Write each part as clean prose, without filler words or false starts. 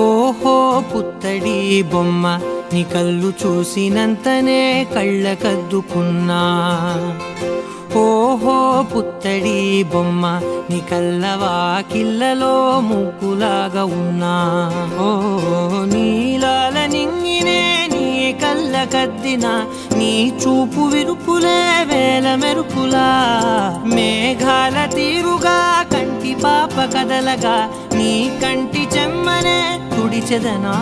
ఓహో పుత్తడి బొమ్మ నీ కళ్ళు చూసినంతనే కళ్ళకద్దుకున్నా. ఓహో పుత్తడి బొమ్మ నీ కళ్ళవాకిళ్ళలో ముగ్గులాగా ఉన్నా. ఓ నీలాల నింగినే నీ కళ్ళకద్దిన నీ చూపు విరుపులే వేల మెరుపులా. మేఘాల తీరుగా కంటి పాప కదలగా నీ కంటి చెమ్మనే తుడిచెదనా.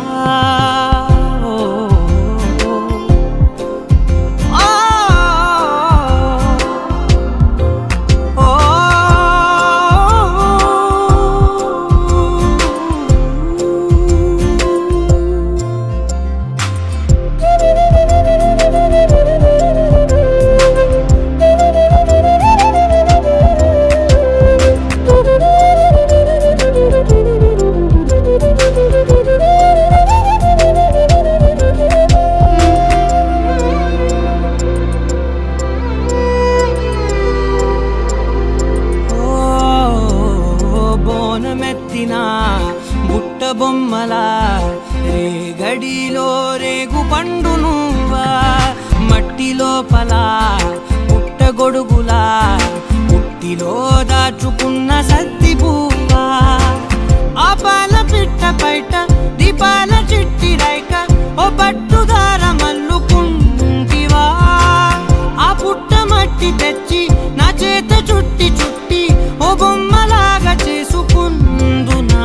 బుట్ట బొమ్మలా రేగడిలో రేగు పండు నువ్వా. మట్టి లోపల పుట్ట గొడుగులా పుట్టిలో దాచుకున్న సత్తి పువ్వా. ఆ పాల పిట్ట బయట దీపాల చిట్టి రైక ఓ పట్టుదార మల్లుకుంటివా. ఆ పుట్ట మట్టి తెచ్చి నా చేత చుట్టి చుట్టి ఓ బొమ్మలాగా చేసుకుందునా.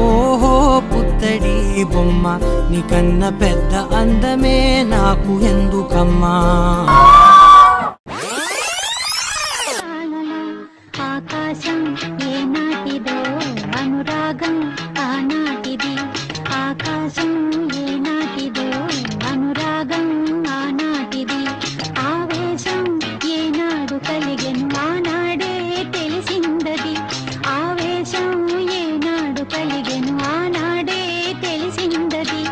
ఓహో పుత్తడి బొమ్మ నీకన్నా పెద్ద అందమే నాకు ఎందుకమ్మా. ఆకాశం ఏనాటిదో అనురాగం ఆనాటిది. ఆకాశం ఏనాటిదో అనురాగం ఆనాటిది. ఆవేశం ఏనాడు కలిగెను ఆనాడే తెలిసిందది. ఆవేశం ఏనాడు కలిగెను ఆనాడే తెలిసిందది.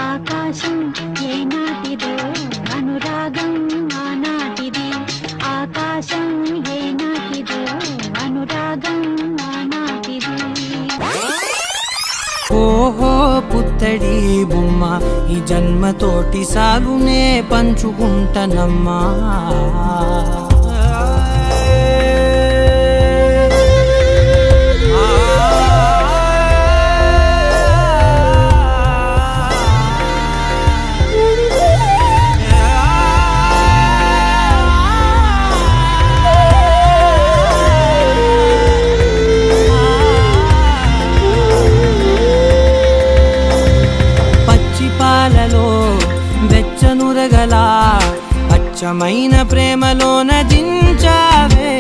ఆకాశం ఏనాటిదో అనురాగం ఆనాటిది. ఆకాశం ఏనాటిదో అనురాగం ఆనాటిది. ఓహో పుత్తడి బొమ్మ ఈ జన్మతోటి సాగునే పంచుకుంటనమ్మా. పాలలో వెచ్చనురగలా అచ్చమైన ప్రేమలోన దించావే.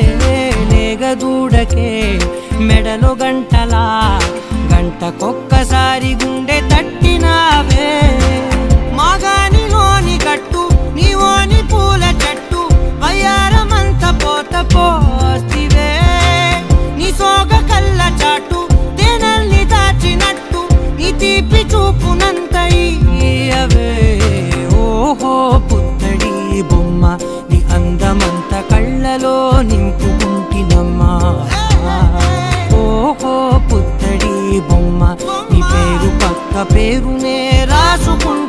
లేగదూడకే మెడలో గంటలా గంటకొక్కసారి గుండె తట్టినావే. మాగానిలోని గట్టు నీవోని పూల చెట్టు వయ్యారమంత పోత పోస్తివే. నీ సోగ కళ్ళ చాటు తేనల్ని దాచినట్టు నీ తీపి చూపునంత ఇయ్యవే. ఓహో పుత్తడి బొమ్మ నీ అందమంత కళ్ళలో నింపుకుంటినమ్మా. ఓహో పుత్తడి బొమ్మ నీ పేరు పక్క పేరునే రాసుకుంటా.